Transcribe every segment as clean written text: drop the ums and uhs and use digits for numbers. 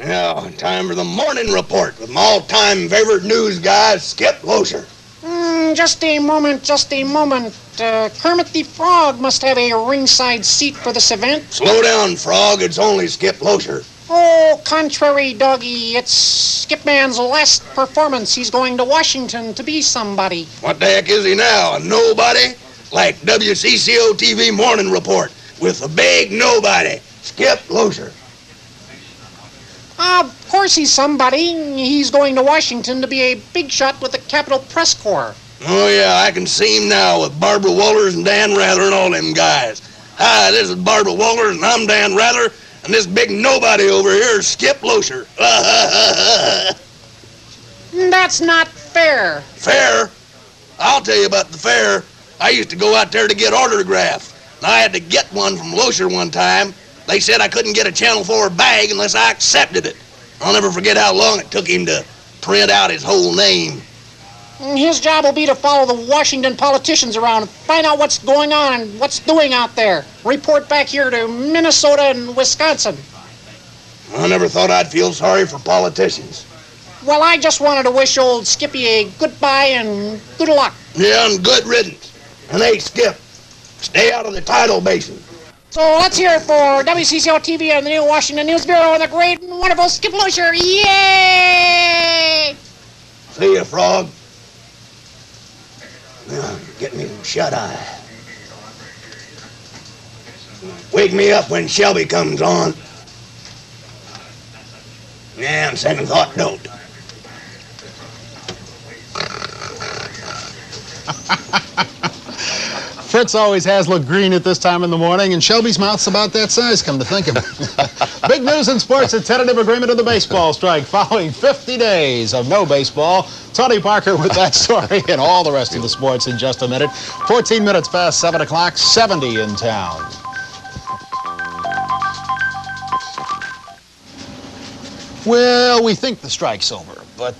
Yeah, time for the morning report with my all-time favorite news guy, Skip Loescher. Just a moment. Kermit the Frog must have a ringside seat for this event. Slow down, Frog. It's only Skip Loescher. Oh, contrary, doggy. It's Skip Man's last performance. He's going to Washington to be somebody. What the heck is he now? A nobody? Like WCCO TV morning report with the big nobody, Skip Loescher. Of course he's somebody. He's going to Washington to be a big shot with the Capitol Press Corps. Oh, yeah, I can see him now with Barbara Walters and Dan Rather and all them guys. Hi, this is Barbara Walters and I'm Dan Rather, and this big nobody over here is Skip Loescher. That's not fair. Fair? I'll tell you about the fair. I used to go out there to get autographs, and I had to get one from Loescher one time. They said I couldn't get a Channel 4 bag unless I accepted it. I'll never forget how long it took him to print out his whole name. His job will be to follow the Washington politicians around, find out what's going on and what's doing out there. Report back here to Minnesota and Wisconsin. I never thought I'd feel sorry for politicians. Well, I just wanted to wish old Skippy a goodbye and good luck. Yeah, and good riddance. And hey, Skip, stay out of the tidal basin. So let's hear it for WCCO TV and the New Washington News Bureau and the great and wonderful Skip Loescher. Yay! See ya, Frog. Now, get me shut-eye. Wake me up when Shelby comes on. Yeah, on second thought, don't. Fritz always has looked green at this time in the morning, and Shelby's mouth's about that size, come to think of it. Big news in sports, a tentative agreement of the baseball strike following 50 days of no baseball. Tony Parker with that story and all the rest of the sports in just a minute. 14 minutes past 7 o'clock, 70 in town. Well, we think the strike's over, but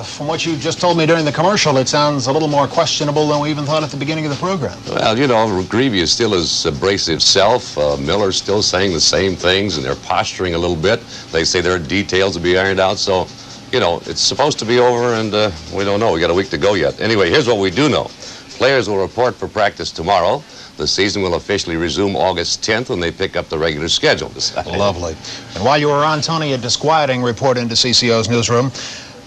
from what you just told me during the commercial, it sounds a little more questionable than we even thought at the beginning of the program. Well, you know, Greavy is still as abrasive self. Miller's still saying the same things, and they're posturing a little bit. They say there are details to be ironed out, so, you know, it's supposed to be over, and we don't know. We got a week to go yet. Anyway, here's what we do know. Players will report for practice tomorrow. The season will officially resume August 10th when they pick up the regular schedule. Lovely. And while you were on, Tony, a disquieting report into CCO's newsroom.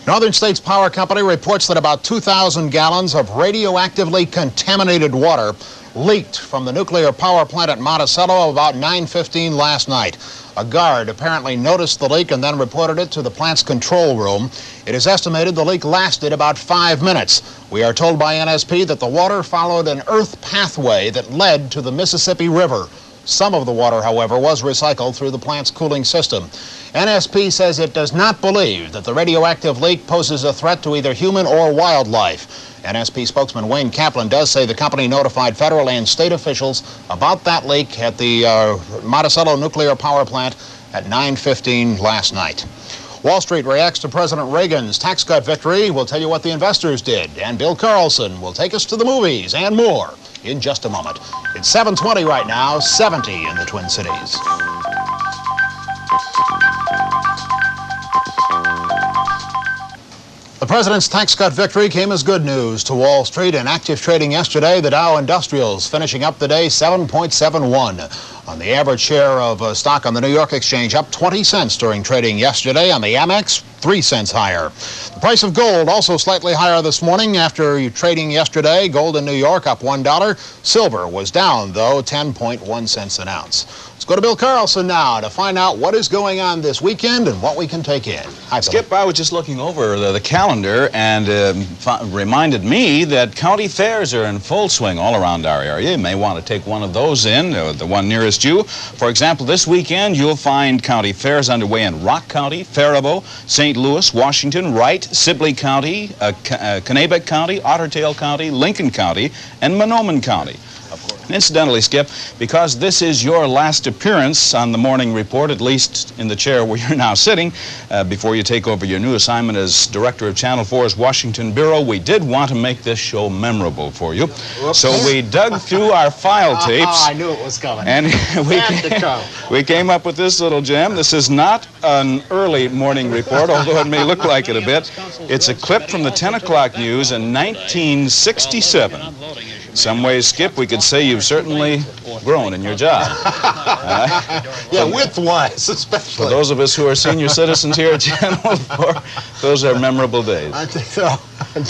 Northern States Power Company reports that about 2,000 gallons of radioactively contaminated water leaked from the nuclear power plant at Monticello about 9:15 last night. A guard apparently noticed the leak and then reported it to the plant's control room. It is estimated the leak lasted about 5 minutes. We are told by NSP that the water followed an earth pathway that led to the Mississippi River. Some of the water, however, was recycled through the plant's cooling system. NSP says it does not believe that the radioactive leak poses a threat to either human or wildlife. NSP spokesman Wayne Kaplan does say the company notified federal and state officials about that leak at the Monticello nuclear power plant at 9:15 last night. Wall Street reacts to President Reagan's tax cut victory. We'll tell you what the investors did. And Bill Carlson will take us to the movies and more in just a moment. It's 7:20 right now, 70 in the Twin Cities. The president's tax cut victory came as good news to Wall Street. In active trading yesterday, the Dow Industrials finishing up the day 7.71. On the average share of stock on the New York Exchange, up 20 cents during trading yesterday. On the Amex, 3 cents higher. The price of gold also slightly higher this morning after trading yesterday. Gold in New York up $1. Silver was down, though, 10.1 cents an ounce. Let's go to Bill Carlson now to find out what is going on this weekend and what we can take in. Hi, Skip, I was just looking over the calendar and reminded me that county fairs are in full swing all around our area. You may want to take one of those in, the one nearest you. For example, this weekend you'll find county fairs underway in Rock County, Faribault, St. Louis, Washington, Wright, Sibley County, Kanabec County, Otter Tail County, Lincoln County, and Mahnomen County. Incidentally, Skip, because this is your last appearance on the morning report, at least in the chair where you're now sitting, before you take over your new assignment as director of Channel 4's Washington Bureau, we did want to make this show memorable for you. Whoops. So we dug through our file tapes. I knew it was coming. And we came up with this little gem. This is not an early morning report, although it may look like it a bit. It's a clip from the 10 o'clock news in 1967. Some ways, Skip, we could say you've certainly grown in your job. Yeah, width-wise, especially. For those of us who are senior citizens here at Channel 4, those are memorable days. I think so.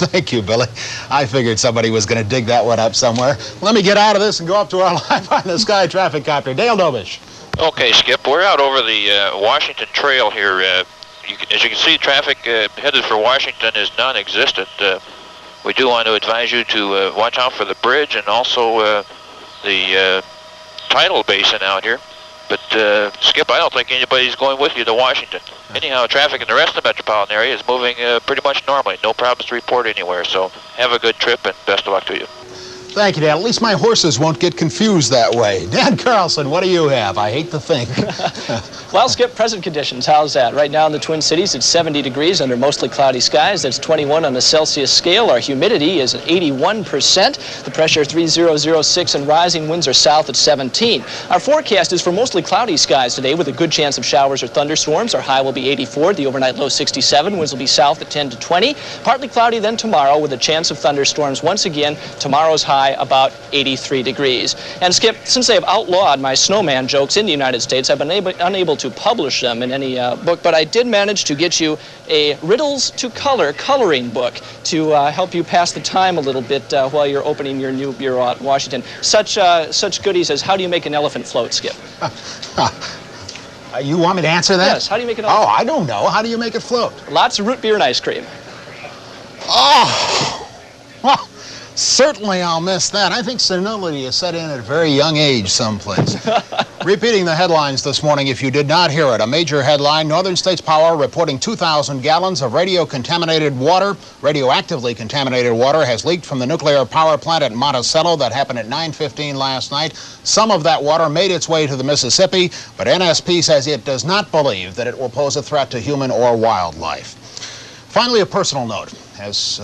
Thank you, Billy. I figured somebody was going to dig that one up somewhere. Let me get out of this and go up to our Live on the Sky traffic copter. Dale Dobish. Okay, Skip, we're out over the Washington Trail here. As you can see, traffic headed for Washington is non-existent. We do want to advise you to watch out for the bridge and also the tidal basin out here. But, Skip, I don't think anybody's going with you to Washington. Anyhow, traffic in the rest of the metropolitan area is moving pretty much normally. No problems to report anywhere. So have a good trip and best of luck to you. Thank you, Dad. At least my horses won't get confused that way. Dan Carlson, what do you have? I hate to think. Well, Skip, present conditions, how's that? Right now in the Twin Cities, it's 70 degrees under mostly cloudy skies. That's 21 on the Celsius scale. Our humidity is at 81%. The pressure 3006 and rising. Winds are south at 17. Our forecast is for mostly cloudy skies today with a good chance of showers or thunderstorms. Our high will be 84, the overnight low 67. Winds will be south at 10 to 20. Partly cloudy then tomorrow with a chance of thunderstorms. Once again, tomorrow's high about 83 degrees. And Skip, since they have outlawed my snowman jokes in the United States, I've been unable to publish them in any book, but I did manage to get you a Riddles to Color coloring book to help you pass the time a little bit while you're opening your new bureau at Washington. Such goodies as how do you make an elephant float, Skip? You want me to answer that? Yes, how do you make an elephant float? Oh, I don't know. How do you make it float? Lots of root beer and ice cream. Oh! Well, certainly I'll miss that. I think senility is set in at a very young age someplace. Repeating the headlines this morning, if you did not hear it, a major headline, Northern States Power reporting 2,000 gallons of radioactively contaminated water has leaked from the nuclear power plant at Monticello. That happened at 9:15 last night. Some of that water made its way to the Mississippi, but NSP says it does not believe that it will pose a threat to human or wildlife. Finally, a personal note. As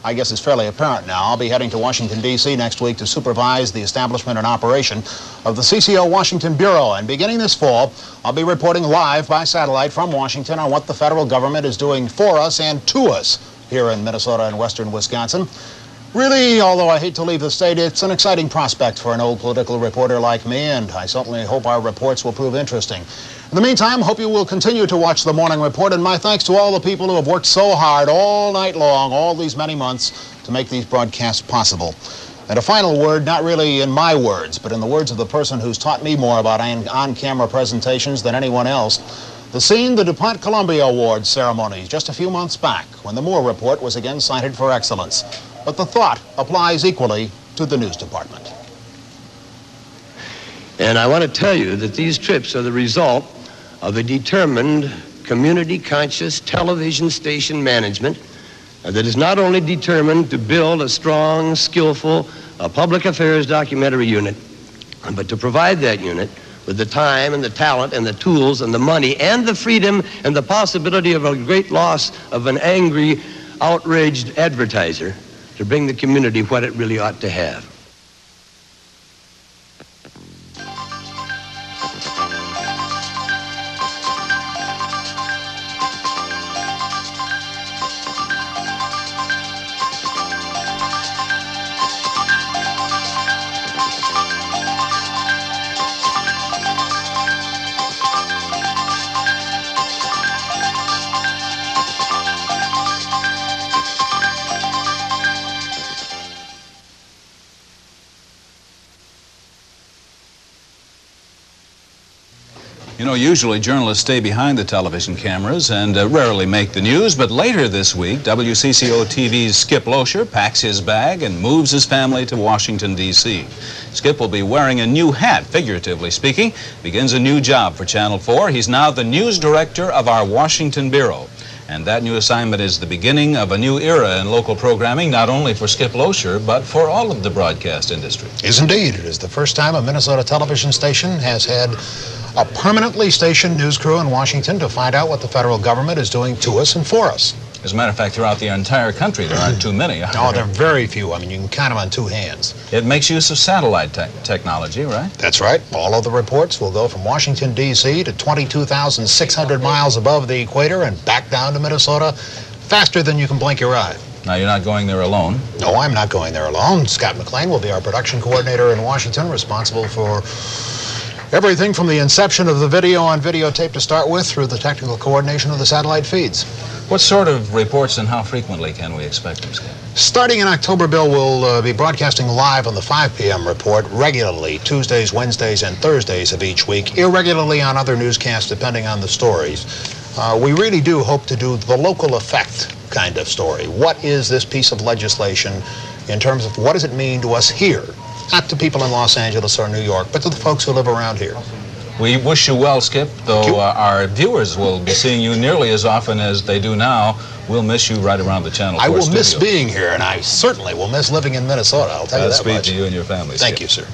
I guess is fairly apparent now, I'll be heading to Washington, D.C. next week to supervise the establishment and operation of the CCO Washington Bureau. And beginning this fall, I'll be reporting live by satellite from Washington on what the federal government is doing for us and to us here in Minnesota and western Wisconsin. Really, although I hate to leave the state, it's an exciting prospect for an old political reporter like me, and I certainly hope our reports will prove interesting. In the meantime, hope you will continue to watch the Morning Report, and my thanks to all the people who have worked so hard all night long, all these many months, to make these broadcasts possible. And a final word, not really in my words, but in the words of the person who's taught me more about on-camera presentations than anyone else. The scene, the DuPont Columbia Awards ceremony just a few months back, when the Moore Report was again cited for excellence. But the thought applies equally to the news department. And I want to tell you that these trips are the result of a determined, community-conscious television station management that is not only determined to build a strong, skillful public affairs documentary unit, but to provide that unit with the time and the talent and the tools and the money and the freedom and the possibility of a great loss of an angry, outraged advertiser to bring the community what it really ought to have. You know, usually journalists stay behind the television cameras and rarely make the news, but later this week, WCCO TV's Skip Loescher packs his bag and moves his family to Washington, D.C. Skip will be wearing a new hat, figuratively speaking, begins a new job for Channel 4. He's now the news director of our Washington Bureau. And that new assignment is the beginning of a new era in local programming, not only for Skip Loescher, but for all of the broadcast industry. Is indeed. It is the first time a Minnesota television station has had a permanently stationed news crew in Washington to find out what the federal government is doing to us and for us. As a matter of fact, throughout the entire country, there aren't too many. No, there are very few. I mean, you can count them on two hands. It makes use of satellite technology, right? That's right. All of the reports will go from Washington, D.C. to 22,600 miles above the equator and back down to Minnesota faster than you can blink your eye. Now, you're not going there alone. No, I'm not going there alone. Scott McLean will be our production coordinator in Washington, responsible for everything from the inception of the video on videotape to start with through the technical coordination of the satellite feeds. What sort of reports and how frequently can we expect them, Skip? Starting in October, Bill will be broadcasting live on the 5 p.m. report regularly, Tuesdays, Wednesdays, and Thursdays of each week, irregularly on other newscasts depending on the stories. We really do hope to do the local effect kind of story. What is this piece of legislation in terms of what does it mean to us here? Not to people in Los Angeles or New York, but to the folks who live around here. We wish you well, Skip, though our viewers will be seeing you nearly as often as they do now. We'll miss you right around the Channel 4 I will studio. miss being here, and I certainly will miss living in Minnesota. I'll tell you that much. Godspeed to you and your family, Skip. Thank you, sir.